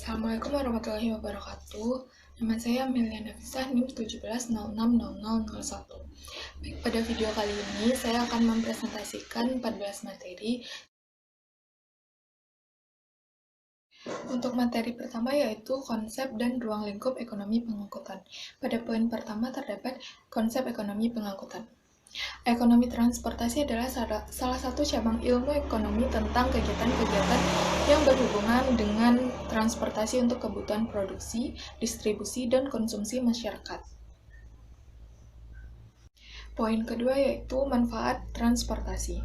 Assalamualaikum warahmatullahi wabarakatuh. Nama saya Amelia Nafisah, NIM 17060001. Baik, pada video kali ini saya akan mempresentasikan 14 materi. Untuk materi pertama yaitu konsep dan ruang lingkup ekonomi pengangkutan. Pada poin pertama terdapat konsep ekonomi pengangkutan. Ekonomi transportasi adalah salah satu cabang ilmu ekonomi tentang kegiatan-kegiatan yang berhubungan dengan transportasi untuk kebutuhan produksi, distribusi, dan konsumsi masyarakat. Poin kedua yaitu manfaat transportasi.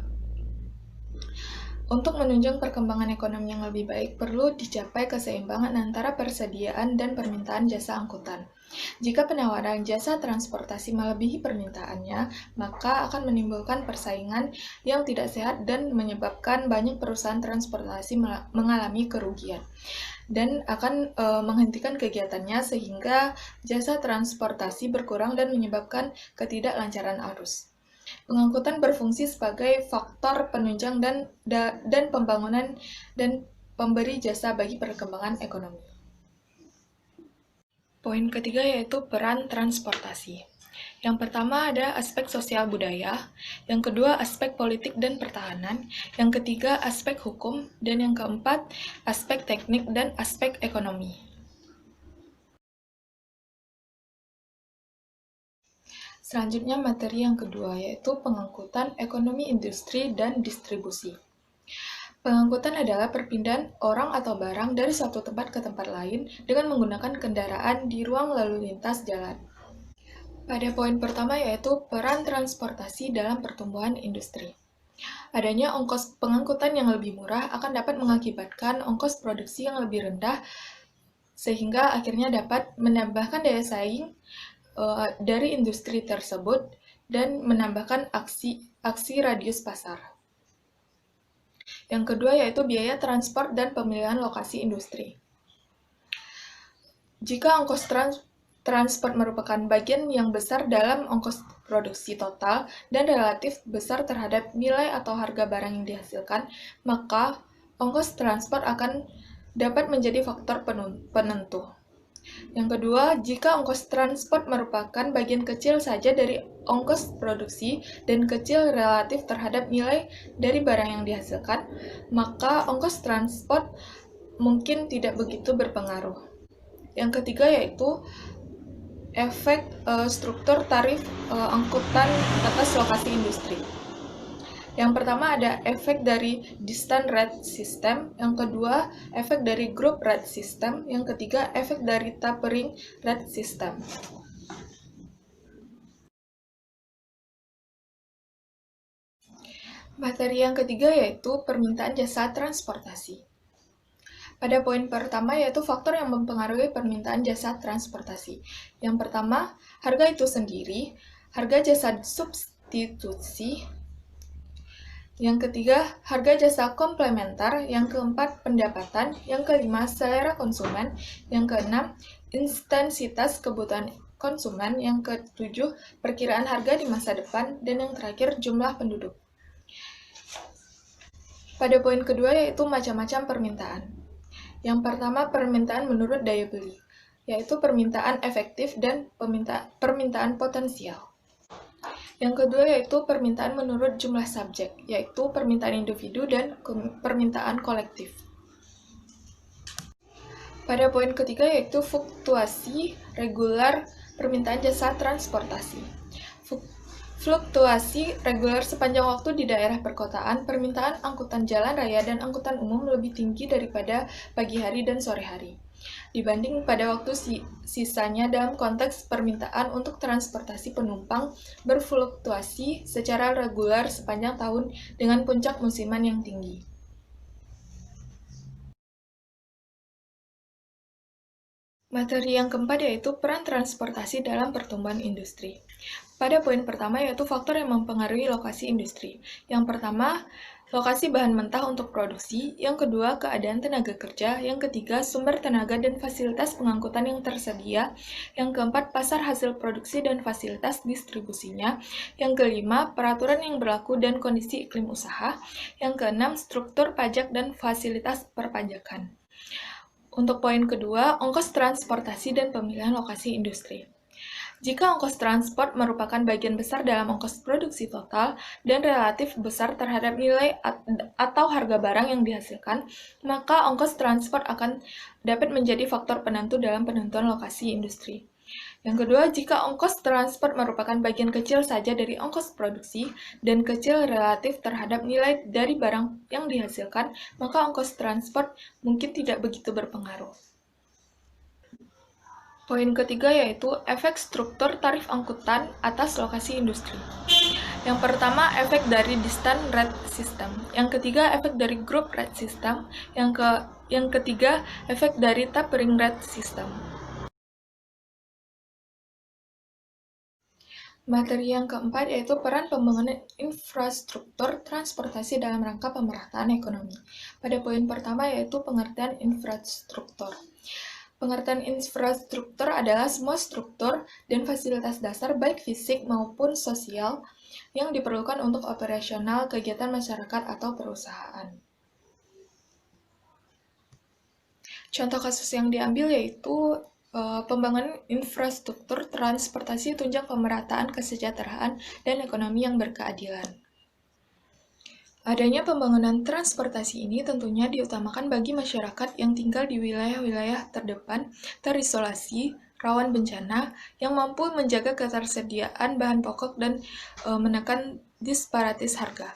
Untuk menunjang perkembangan ekonomi yang lebih baik, perlu dicapai keseimbangan antara persediaan dan permintaan jasa angkutan. Jika penawaran jasa transportasi melebihi permintaannya, maka akan menimbulkan persaingan yang tidak sehat dan menyebabkan banyak perusahaan transportasi mengalami kerugian dan akan menghentikan kegiatannya sehingga jasa transportasi berkurang dan menyebabkan ketidaklancaran arus. Pengangkutan berfungsi sebagai faktor penunjang dan pembangunan dan pemberi jasa bagi perkembangan ekonomi. Poin ketiga yaitu peran transportasi. Yang pertama ada aspek sosial budaya, yang kedua aspek politik dan pertahanan, yang ketiga aspek hukum, dan yang keempat aspek teknik dan aspek ekonomi. Selanjutnya materi yang kedua yaitu pengangkutan ekonomi industri dan distribusi. Pengangkutan adalah perpindahan orang atau barang dari suatu tempat ke tempat lain dengan menggunakan kendaraan di ruang lalu lintas jalan. Pada poin pertama yaitu peran transportasi dalam pertumbuhan industri. Adanya ongkos pengangkutan yang lebih murah akan dapat mengakibatkan ongkos produksi yang lebih rendah sehingga akhirnya dapat menambahkan daya saing dari industri tersebut dan menambahkan aksi radius pasar. Yang kedua yaitu biaya transport dan pemilihan lokasi industri. Jika ongkos transport merupakan bagian yang besar dalam ongkos produksi total dan relatif besar terhadap nilai atau harga barang yang dihasilkan, maka ongkos transport akan dapat menjadi faktor penentu. Yang kedua, jika ongkos transport merupakan bagian kecil saja dari ongkos produksi dan kecil relatif terhadap nilai dari barang yang dihasilkan, maka ongkos transport mungkin tidak begitu berpengaruh. Yang ketiga yaitu efek struktur tarif angkutan atas lokasi industri. Yang pertama ada efek dari distance rate system, yang kedua efek dari group rate system, yang ketiga efek dari tapering rate system. Materi yang ketiga yaitu permintaan jasa transportasi. Pada poin pertama yaitu faktor yang mempengaruhi permintaan jasa transportasi. Yang pertama, harga itu sendiri, harga jasa substitusi. Yang ketiga, harga jasa komplementer. Yang keempat, pendapatan. Yang kelima, selera konsumen. Yang keenam, intensitas kebutuhan konsumen. Yang ketujuh, perkiraan harga di masa depan. Dan yang terakhir, jumlah penduduk. Pada poin kedua yaitu macam-macam permintaan. Yang pertama, permintaan menurut daya beli, yaitu permintaan efektif dan permintaan potensial. Yang kedua yaitu permintaan menurut jumlah subjek, yaitu permintaan individu dan permintaan kolektif. Pada poin ketiga yaitu fluktuasi regular permintaan jasa transportasi. Fluktuasi reguler sepanjang waktu di daerah perkotaan, permintaan angkutan jalan raya dan angkutan umum lebih tinggi daripada pagi hari dan sore hari, dibanding pada waktu sisanya dalam konteks permintaan untuk transportasi penumpang berfluktuasi secara reguler sepanjang tahun dengan puncak musiman yang tinggi. Materi yang keempat yaitu peran transportasi dalam pertumbuhan industri. Pada poin pertama yaitu faktor yang mempengaruhi lokasi industri. Yang pertama, lokasi bahan mentah untuk produksi. Yang kedua, keadaan tenaga kerja. Yang ketiga, sumber tenaga dan fasilitas pengangkutan yang tersedia. Yang keempat, pasar hasil produksi dan fasilitas distribusinya. Yang kelima, peraturan yang berlaku dan kondisi iklim usaha. Yang keenam, struktur pajak dan fasilitas perpajakan. Untuk poin kedua, ongkos transportasi dan pemilihan lokasi industri. Jika ongkos transport merupakan bagian besar dalam ongkos produksi total dan relatif besar terhadap nilai atau harga barang yang dihasilkan, maka ongkos transport akan dapat menjadi faktor penentu dalam penentuan lokasi industri. Yang kedua, jika ongkos transport merupakan bagian kecil saja dari ongkos produksi dan kecil relatif terhadap nilai dari barang yang dihasilkan, maka ongkos transport mungkin tidak begitu berpengaruh. Poin ketiga yaitu efek struktur tarif angkutan atas lokasi industri. Yang pertama, efek dari distant rate system. Yang ketiga, efek dari group rate system. Yang ketiga, efek dari tapering rate system. Materi yang keempat yaitu peran pembangunan infrastruktur transportasi dalam rangka pemerataan ekonomi. Pada poin pertama yaitu pengertian infrastruktur. Pengertian infrastruktur adalah semua struktur dan fasilitas dasar baik fisik maupun sosial yang diperlukan untuk operasional kegiatan masyarakat atau perusahaan. Contoh kasus yang diambil yaitu pembangunan infrastruktur transportasi tunjang pemerataan kesejahteraan dan ekonomi yang berkeadilan. Adanya pembangunan transportasi ini tentunya diutamakan bagi masyarakat yang tinggal di wilayah-wilayah terdepan, terisolasi, rawan bencana, yang mampu menjaga ketersediaan bahan pokok dan menekan disparitas harga.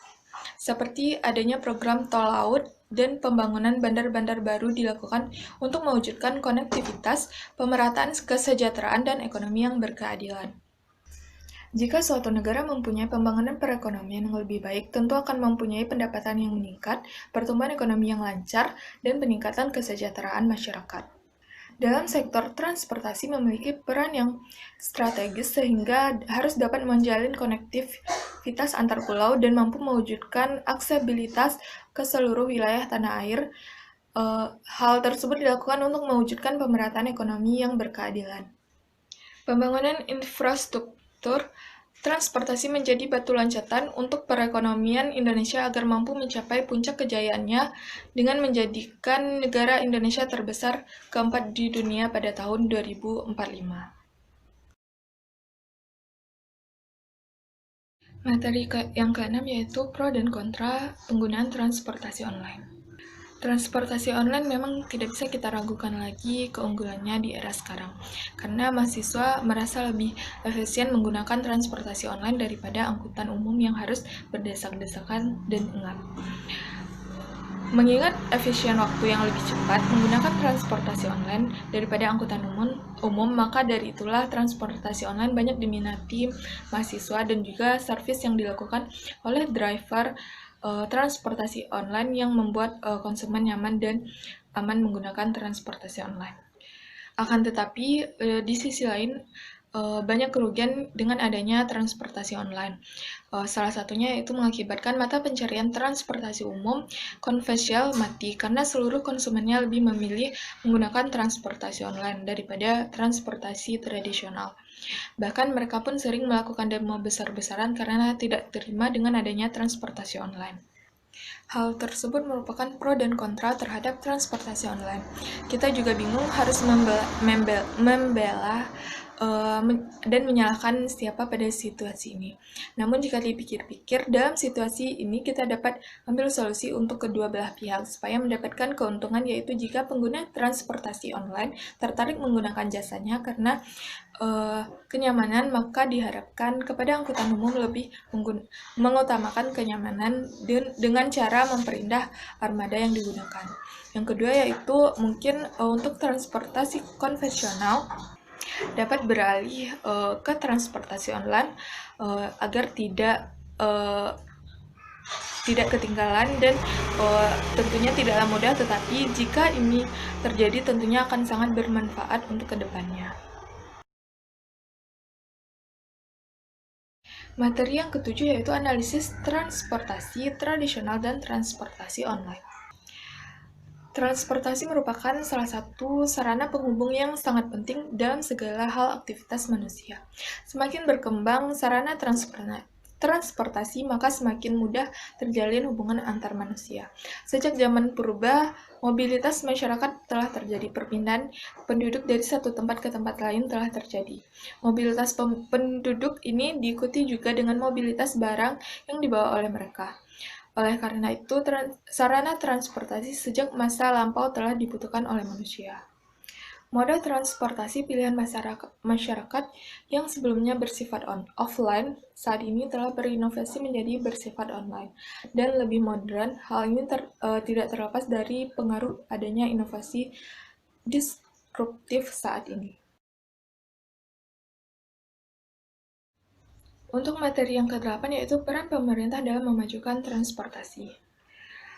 Seperti adanya program tol laut dan pembangunan bandar-bandar baru dilakukan untuk mewujudkan konektivitas, pemerataan kesejahteraan, dan ekonomi yang berkeadilan. Jika suatu negara mempunyai pembangunan perekonomian yang lebih baik, tentu akan mempunyai pendapatan yang meningkat, pertumbuhan ekonomi yang lancar, dan peningkatan kesejahteraan masyarakat. Dalam sektor transportasi memiliki peran yang strategis sehingga harus dapat menjalin konektivitas antar pulau dan mampu mewujudkan aksesibilitas ke seluruh wilayah tanah air. Hal tersebut dilakukan untuk mewujudkan pemerataan ekonomi yang berkeadilan. Pembangunan infrastruktur transportasi menjadi batu loncatan untuk perekonomian Indonesia agar mampu mencapai puncak kejayaannya dengan menjadikan negara Indonesia terbesar keempat di dunia pada tahun 2045. Materi yang keenam yaitu pro dan kontra penggunaan transportasi online. Transportasi online memang tidak bisa kita ragukan lagi keunggulannya di era sekarang, karena mahasiswa merasa lebih efisien menggunakan transportasi online daripada angkutan umum yang harus berdesak-desakan dan engap. Mengingat efisien waktu yang lebih cepat menggunakan transportasi online daripada angkutan umum, maka dari itulah transportasi online banyak diminati mahasiswa dan juga servis yang dilakukan oleh driver transportasi online yang membuat konsumen nyaman dan aman menggunakan transportasi online. Akan tetapi, di sisi lain, banyak kerugian dengan adanya transportasi online. Salah satunya yaitu mengakibatkan mata pencarian transportasi umum konvensional mati karena seluruh konsumennya lebih memilih menggunakan transportasi online daripada transportasi tradisional. Bahkan mereka pun sering melakukan demo besar-besaran karena tidak terima dengan adanya transportasi online. Hal tersebut merupakan pro dan kontra terhadap transportasi online. Kita juga bingung harus membela dan menyalahkan siapa pada situasi ini. Namun jika dipikir-pikir, dalam situasi ini kita dapat ambil solusi untuk kedua belah pihak supaya mendapatkan keuntungan, yaitu jika pengguna transportasi online tertarik menggunakan jasanya karena kenyamanan, maka diharapkan kepada angkutan umum lebih mengutamakan kenyamanan dengan cara memperindah armada yang digunakan. Yang kedua yaitu mungkin untuk transportasi konvensional dapat beralih ke transportasi online agar tidak ketinggalan dan tentunya tidaklah mudah, tetapi jika ini terjadi tentunya akan sangat bermanfaat untuk kedepannya. Materi yang ketujuh yaitu analisis transportasi tradisional dan transportasi online. Transportasi merupakan salah satu sarana penghubung yang sangat penting dalam segala hal aktivitas manusia. Semakin berkembang sarana transportasi, maka semakin mudah terjalin hubungan antar manusia. Sejak zaman purba, mobilitas masyarakat telah terjadi. Perpindahan penduduk dari satu tempat ke tempat lain telah terjadi. Mobilitas penduduk ini diikuti juga dengan mobilitas barang yang dibawa oleh mereka. Oleh karena itu, sarana transportasi sejak masa lampau telah dibutuhkan oleh manusia. Moda transportasi pilihan masyarakat yang sebelumnya bersifat offline saat ini telah berinovasi menjadi bersifat online dan lebih modern. Hal ini tidak terlepas dari pengaruh adanya inovasi disruptif saat ini. Untuk materi yang ke-8 yaitu peran pemerintah dalam memajukan transportasi.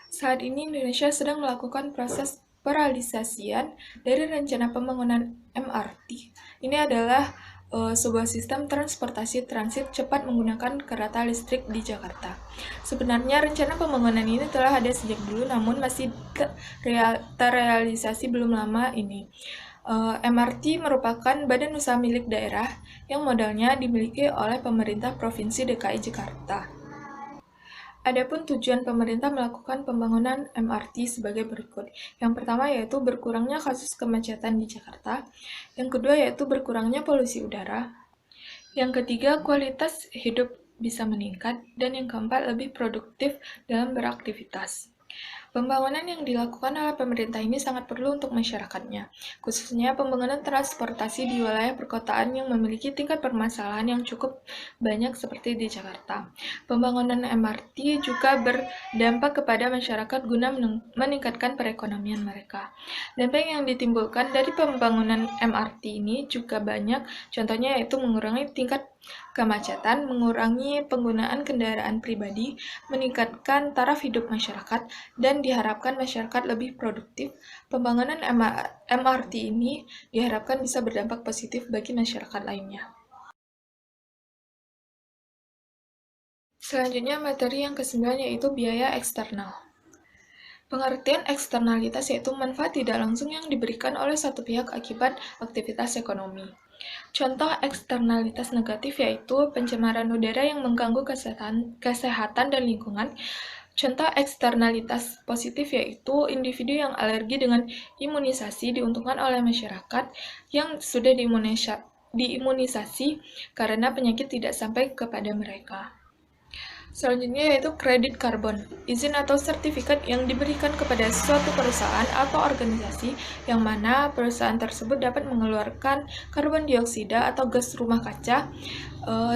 Saat ini Indonesia sedang melakukan proses peralisasian dari rencana pembangunan MRT. Ini adalah sebuah sistem transportasi transit cepat menggunakan kereta listrik di Jakarta. Sebenarnya rencana pembangunan ini telah ada sejak dulu, namun masih terrealisasi belum lama ini. MRT merupakan badan usaha milik daerah yang modalnya dimiliki oleh pemerintah Provinsi DKI Jakarta. Adapun tujuan pemerintah melakukan pembangunan MRT sebagai berikut. Yang pertama yaitu berkurangnya kasus kemacetan di Jakarta. Yang kedua yaitu berkurangnya polusi udara. Yang ketiga, kualitas hidup bisa meningkat. Dan yang keempat, lebih produktif dalam beraktivitas. Pembangunan yang dilakukan oleh pemerintah ini sangat perlu untuk masyarakatnya, khususnya pembangunan transportasi di wilayah perkotaan yang memiliki tingkat permasalahan yang cukup banyak seperti di Jakarta. Pembangunan MRT juga berdampak kepada masyarakat guna meningkatkan perekonomian mereka. Dampak yang ditimbulkan dari pembangunan MRT ini juga banyak, contohnya yaitu mengurangi tingkat kemacetan, mengurangi penggunaan kendaraan pribadi, meningkatkan taraf hidup masyarakat, dan diharapkan masyarakat lebih produktif. Pembangunan MRT ini diharapkan bisa berdampak positif bagi masyarakat lainnya. Selanjutnya materi yang ke-9 yaitu biaya eksternal. Pengertian eksternalitas yaitu manfaat tidak langsung yang diberikan oleh satu pihak akibat aktivitas ekonomi. Contoh eksternalitas negatif yaitu pencemaran udara yang mengganggu kesehatan dan lingkungan. Contoh eksternalitas positif yaitu individu yang alergi dengan imunisasi diuntungkan oleh masyarakat yang sudah diimunisasi karena penyakit tidak sampai kepada mereka. Selanjutnya yaitu kredit karbon, izin atau sertifikat yang diberikan kepada suatu perusahaan atau organisasi yang mana perusahaan tersebut dapat mengeluarkan karbon dioksida atau gas rumah kaca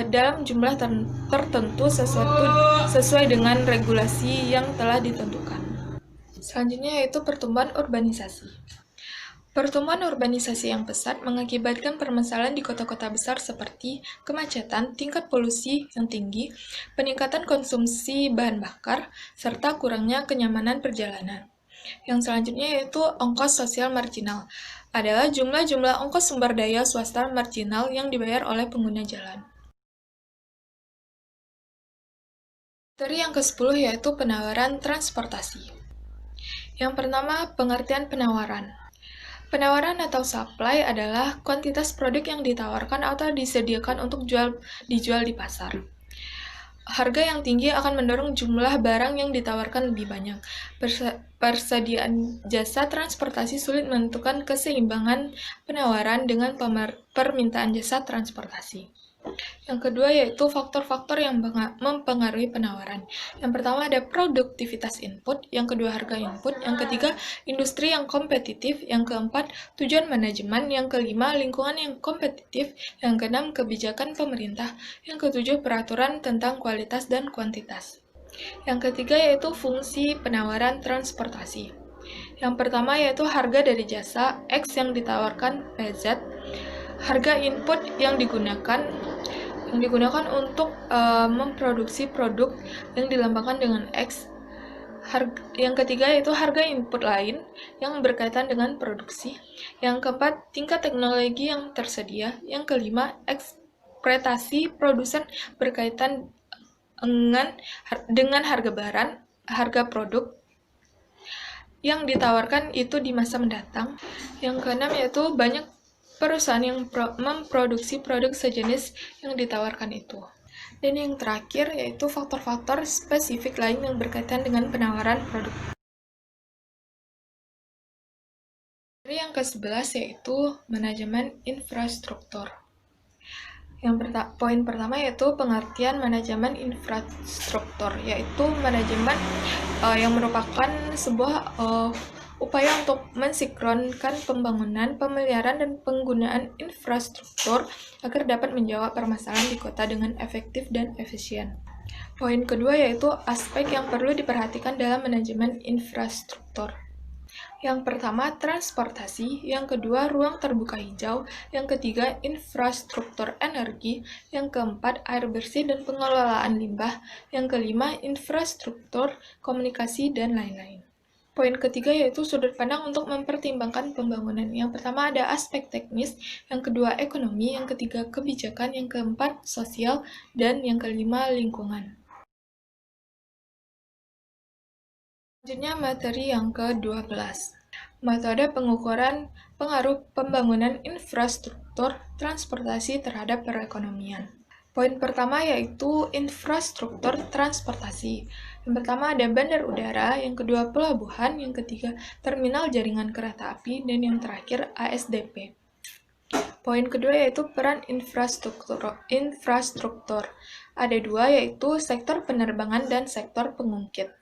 dalam jumlah tertentu sesuai dengan regulasi yang telah ditentukan. Selanjutnya yaitu pertumbuhan urbanisasi. Pertumbuhan urbanisasi yang pesat mengakibatkan permasalahan di kota-kota besar seperti kemacetan, tingkat polusi yang tinggi, peningkatan konsumsi bahan bakar, serta kurangnya kenyamanan perjalanan. Yang selanjutnya yaitu ongkos sosial marginal, adalah jumlah ongkos sumber daya swasta marginal yang dibayar oleh pengguna jalan. Materi yang ke-10 yaitu penawaran transportasi. Yang pertama, pengertian penawaran. Penawaran atau supply adalah kuantitas produk yang ditawarkan atau disediakan untuk dijual di pasar. Harga yang tinggi akan mendorong jumlah barang yang ditawarkan lebih banyak. Persediaan jasa transportasi sulit menentukan keseimbangan penawaran dengan permintaan jasa transportasi. Yang kedua yaitu faktor-faktor yang mempengaruhi penawaran. Yang pertama ada produktivitas input, yang kedua harga input, yang ketiga industri yang kompetitif, yang keempat tujuan manajemen, yang kelima lingkungan yang kompetitif, yang keenam kebijakan pemerintah, yang ketujuh peraturan tentang kualitas dan kuantitas. Yang ketiga yaitu fungsi penawaran transportasi. Yang pertama yaitu harga dari jasa X yang ditawarkan PZ, harga input yang digunakan untuk memproduksi produk yang dilambangkan dengan X. Yang ketiga yaitu harga input lain yang berkaitan dengan produksi. Yang keempat, tingkat teknologi yang tersedia. Yang kelima, ekspektasi produsen berkaitan dengan harga produk yang ditawarkan itu di masa mendatang. Yang keenam yaitu banyak perusahaan yang memproduksi produk sejenis yang ditawarkan itu. Dan yang terakhir yaitu faktor-faktor spesifik lain yang berkaitan dengan penawaran produk. Yang ke-11 yaitu manajemen infrastruktur. Poin pertama yaitu pengertian manajemen infrastruktur, yaitu manajemen yang merupakan sebuah upaya untuk mensinkronkan pembangunan, pemeliharaan, dan penggunaan infrastruktur agar dapat menjawab permasalahan di kota dengan efektif dan efisien. Poin kedua yaitu aspek yang perlu diperhatikan dalam manajemen infrastruktur. Yang pertama, transportasi. Yang kedua, ruang terbuka hijau. Yang ketiga, infrastruktur energi. Yang keempat, air bersih dan pengelolaan limbah. Yang kelima, infrastruktur komunikasi, dan lain-lain. Poin ketiga yaitu sudut pandang untuk mempertimbangkan pembangunan. Yang pertama ada aspek teknis, yang kedua ekonomi, yang ketiga kebijakan, yang keempat sosial, dan yang kelima lingkungan. Selanjutnya materi yang ke-12. Metode pengukuran pengaruh pembangunan infrastruktur transportasi terhadap perekonomian. Poin pertama yaitu infrastruktur transportasi. Yang pertama ada bandar udara, yang kedua pelabuhan, yang ketiga terminal jaringan kereta api, dan yang terakhir ASDP. Poin kedua yaitu peran infrastruktur. Ada dua yaitu sektor penerbangan dan sektor pengungkit.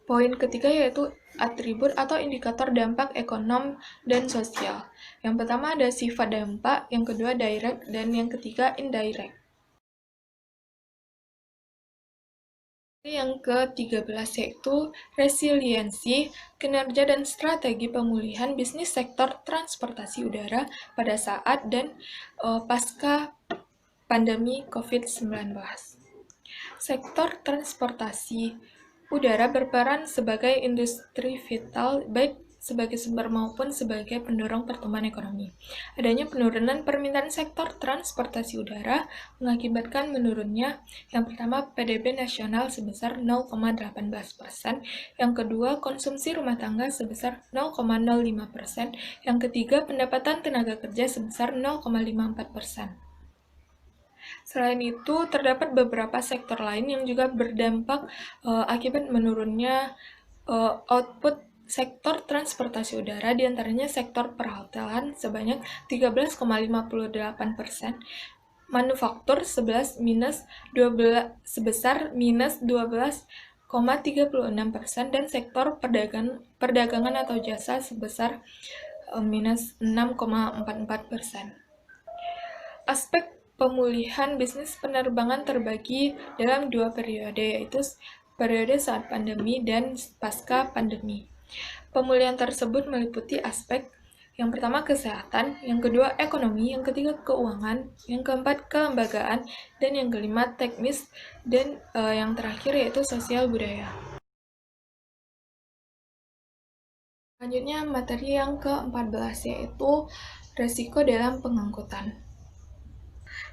Poin ketiga yaitu atribut atau indikator dampak ekonom dan sosial. Yang pertama ada sifat dampak, yang kedua direct, dan yang ketiga indirect. Yang ke-13 yaitu resiliensi, kinerja dan strategi pemulihan bisnis sektor transportasi udara pada saat dan pasca pandemi COVID-19. Sektor transportasi udara berperan sebagai industri vital, baik sebagai sumber maupun sebagai pendorong pertumbuhan ekonomi. Adanya penurunan permintaan sektor transportasi udara mengakibatkan menurunnya yang pertama PDB nasional sebesar 0,18%, yang kedua konsumsi rumah tangga sebesar 0,05%, yang ketiga pendapatan tenaga kerja sebesar 0,54%. Selain itu, terdapat beberapa sektor lain yang juga berdampak akibat menurunnya output sektor transportasi udara, diantaranya sektor perhotelan sebanyak 13,58%, manufaktur sebesar minus 12,36%, dan sektor perdagangan atau jasa sebesar minus 6,44%. Aspek pemulihan bisnis penerbangan terbagi dalam dua periode, yaitu periode saat pandemi dan pasca pandemi. Pemulihan tersebut meliputi aspek yang pertama kesehatan, yang kedua ekonomi, yang ketiga keuangan, yang keempat kelembagaan, dan yang kelima teknis, dan yang terakhir yaitu sosial budaya. Selanjutnya materi yang ke-14 yaitu resiko dalam pengangkutan.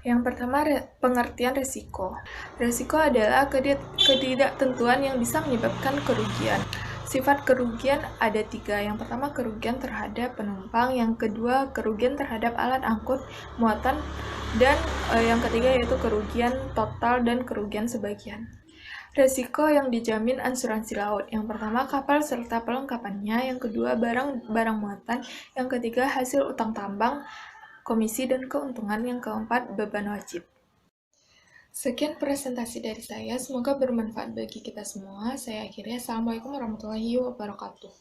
Yang pertama, pengertian risiko. Risiko adalah ketidaktentuan yang bisa menyebabkan kerugian. Sifat kerugian ada tiga. Yang pertama, kerugian terhadap penumpang. Yang kedua, kerugian terhadap alat angkut muatan. Dan yang ketiga yaitu kerugian total dan kerugian sebagian. Risiko yang dijamin asuransi laut. Yang pertama, kapal serta perlengkapannya. Yang kedua, barang muatan. Yang ketiga, hasil utang tambang, komisi dan keuntungan. Yang keempat, beban wajib. Sekian presentasi dari saya, semoga bermanfaat bagi kita semua. Saya akhiri, Assalamualaikum warahmatullahi wabarakatuh.